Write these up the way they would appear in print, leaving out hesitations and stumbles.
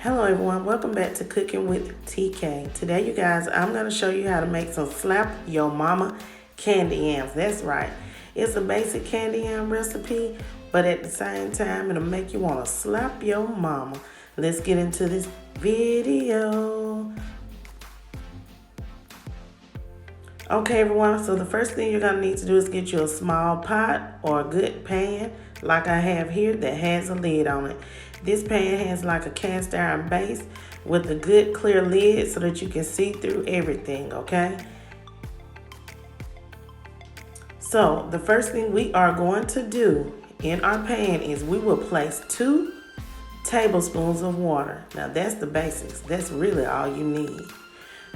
Hello everyone, welcome back to Cooking with TK. Today you guys, I'm going to show you how to make some slap your mama candy yams. That's right, it's a basic candy yam recipe, but at the same time it'll make you want to slap your mama. Let's get into this video. Okay everyone, so the first thing you're going to need to do is get you a small pot or a good pan like I have here that has a lid on it. This pan has like a cast iron base with a good clear lid so that you can see through everything, okay? So the first thing we are going to do in our pan is we will place 2 tablespoons of water. Now that's the basics. That's really all you need.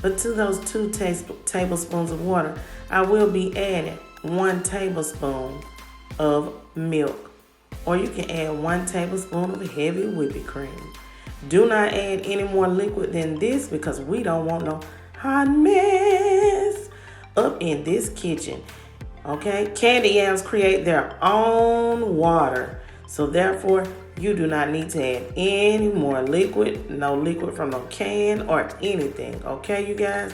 But to those 2 tablespoons of water, I will be adding 1 tablespoon of milk. Or you can add 1 tablespoon of heavy whipping cream. Do not add any more liquid than this because we don't want no hot mess up in this kitchen. Okay, candy yams create their own water. So therefore, you do not need to add any more liquid. No liquid from no can or anything. Okay, you guys?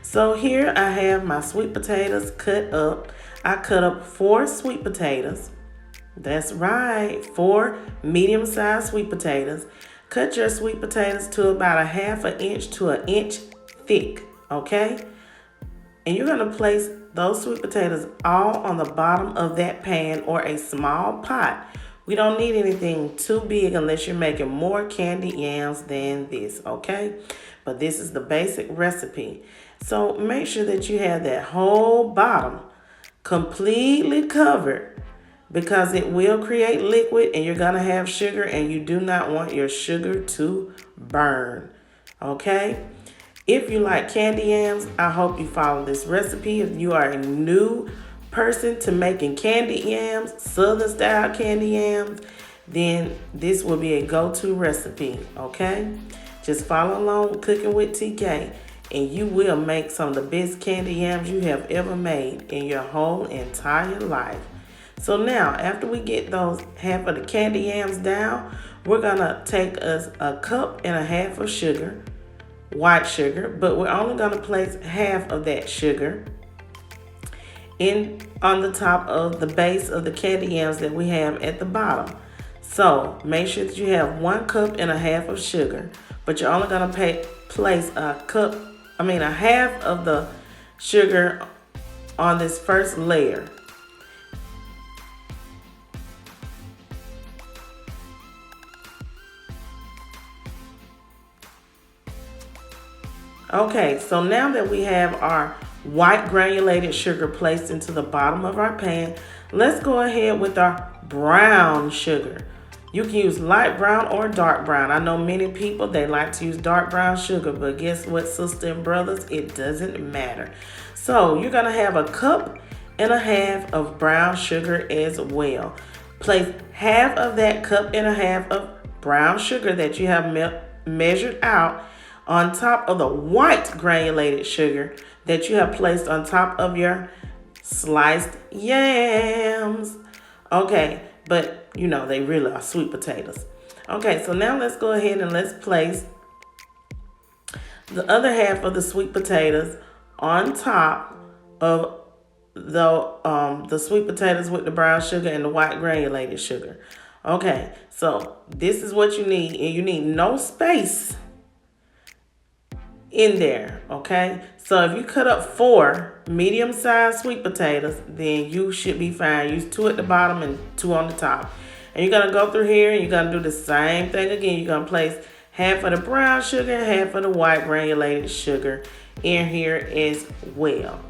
So here I have my sweet potatoes cut up. I cut up 4 sweet potatoes. That's right, 4 medium-sized sweet potatoes. Cut your sweet potatoes to about 1/2 inch to 1 inch thick, okay? And you're gonna place those sweet potatoes all on the bottom of that pan or a small pot. We don't need anything too big unless you're making more candy yams than this, okay? But this is the basic recipe. So make sure that you have that whole bottom completely covered, because it will create liquid and you're gonna have sugar and you do not want your sugar to burn, okay? If you like candy yams, I hope you follow this recipe. If you are a new person to making candy yams, southern style candy yams, then this will be a go-to recipe, okay? Just follow along with Cooking with TK and you will make some of the best candy yams you have ever made in your whole entire life. So now, after we get those half of the candy yams down, we're gonna take us 1.5 cups of sugar, white sugar, but we're only gonna place half of that sugar in on the top of the base of the candy yams that we have at the bottom. So make sure that you have 1.5 cups of sugar, but you're only gonna place a half of the sugar on this first layer. Okay, so now that we have our white granulated sugar placed into the bottom of our pan, let's go ahead with our brown sugar. You can use light brown or dark brown. I know many people, they like to use dark brown sugar, but guess what, sister and brothers? It doesn't matter. So you're gonna have 1.5 cups of brown sugar as well. Place half of that 1.5 cups of brown sugar that you have measured out on top of the white granulated sugar that you have placed on top of your sliced yams. Okay, but you know, they really are sweet potatoes. Okay, so now let's go ahead and let's place the other half of the sweet potatoes on top of the sweet potatoes with the brown sugar and the white granulated sugar. Okay, so this is what you need, and you need no space in there, okay? So if you cut up 4 medium-sized sweet potatoes, then you should be fine. Use 2 at the bottom and 2 on the top. And you're gonna go through here and you're gonna do the same thing again. You're gonna place half of the brown sugar, half of the white granulated sugar in here as well.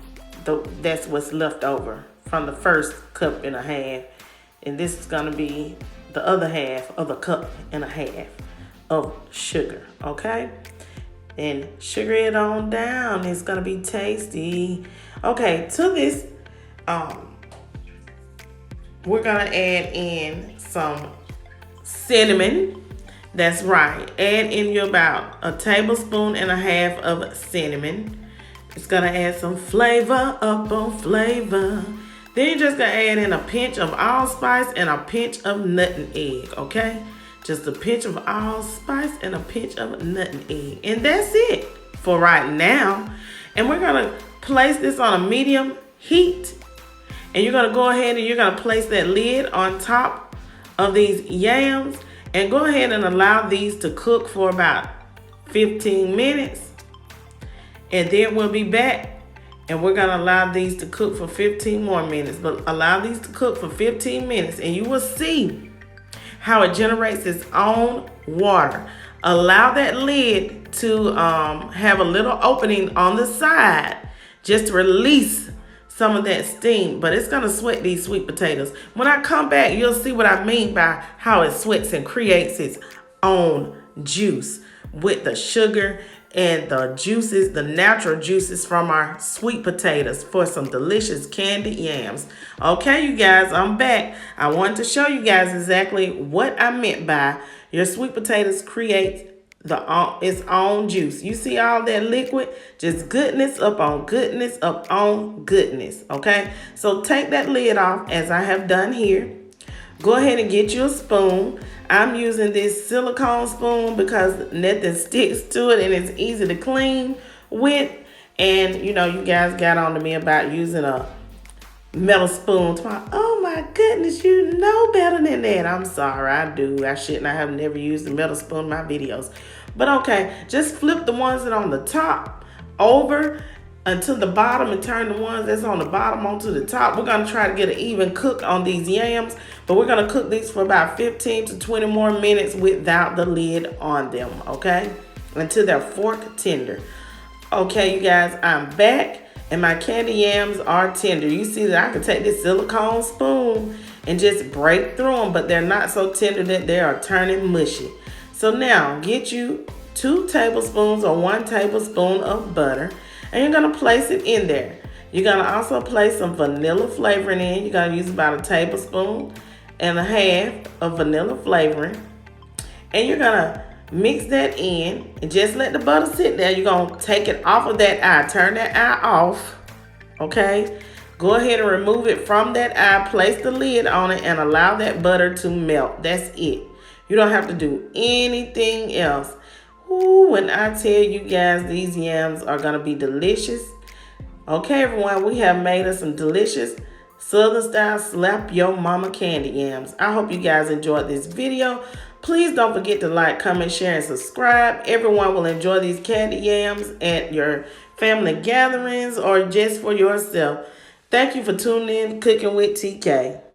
That's what's left over from the first 1.5 cups. And this is gonna be the other half of the 1.5 cups of sugar, okay? And sugar it on down. It's gonna be tasty. Okay, to this, we're gonna add in some cinnamon. That's right. Add in you about 1.5 tablespoons of cinnamon. It's gonna add some flavor up on flavor. Then you're just gonna add in a pinch of allspice and a pinch of nutmeg, okay? just a pinch of allspice and a pinch of nutmeg. And that's it for right now. And we're gonna place this on a medium heat. And you're gonna go ahead and you're gonna place that lid on top of these yams and go ahead and allow these to cook for about 15 minutes. And then we'll be back and we're gonna allow these to cook for 15 more minutes. But allow these to cook for 15 minutes and you will see how it generates its own water. Allow that lid to have a little opening on the side just to release some of that steam, but it's gonna sweat these sweet potatoes. When I come back, you'll see what I mean by how it sweats and creates its own juice with the sugar and the juices, the natural juices from our sweet potatoes for some delicious candied yams. Okay, you guys, I'm back. I wanted to show you guys exactly what I meant by your sweet potatoes create its own juice. You see all that liquid? Just goodness up on goodness up on goodness. Okay, so take that lid off as I have done here. Go ahead and get you a spoon. I'm using this silicone spoon because nothing sticks to it and it's easy to clean with. And you know, you guys got on to me about using a metal spoon. Oh my goodness, you know better than that. I'm sorry, I do. I shouldn't. I have never used a metal spoon in my videos. But okay, just flip the ones that are on the top over until the bottom and turn the ones that's on the bottom onto the top. We're gonna try to get an even cook on these yams, but we're gonna cook these for about 15 to 20 more minutes without the lid on them, okay? Until they're fork tender. Okay, you guys, I'm back and my candy yams are tender. You see that I can take this silicone spoon and just break through them, but they're not so tender that they are turning mushy. So now get you 2 tablespoons or 1 tablespoon of butter and you're gonna place it in there. You're gonna also place some vanilla flavoring in. You're gonna use about 1.5 tablespoons of vanilla flavoring. And you're gonna mix that in and just let the butter sit there. You're gonna take it off of that eye. Turn that eye off, okay? Go ahead and remove it from that eye. Place the lid on it and allow that butter to melt. That's it. You don't have to do anything else. Ooh, when I tell you guys these yams are gonna be delicious. Okay, everyone, we have made us some delicious Southern style slap your mama candy yams. I hope you guys enjoyed this video. Please don't forget to like, comment, share, and subscribe. Everyone will enjoy these candy yams at your family gatherings or just for yourself. Thank you for tuning in, Cooking with TK.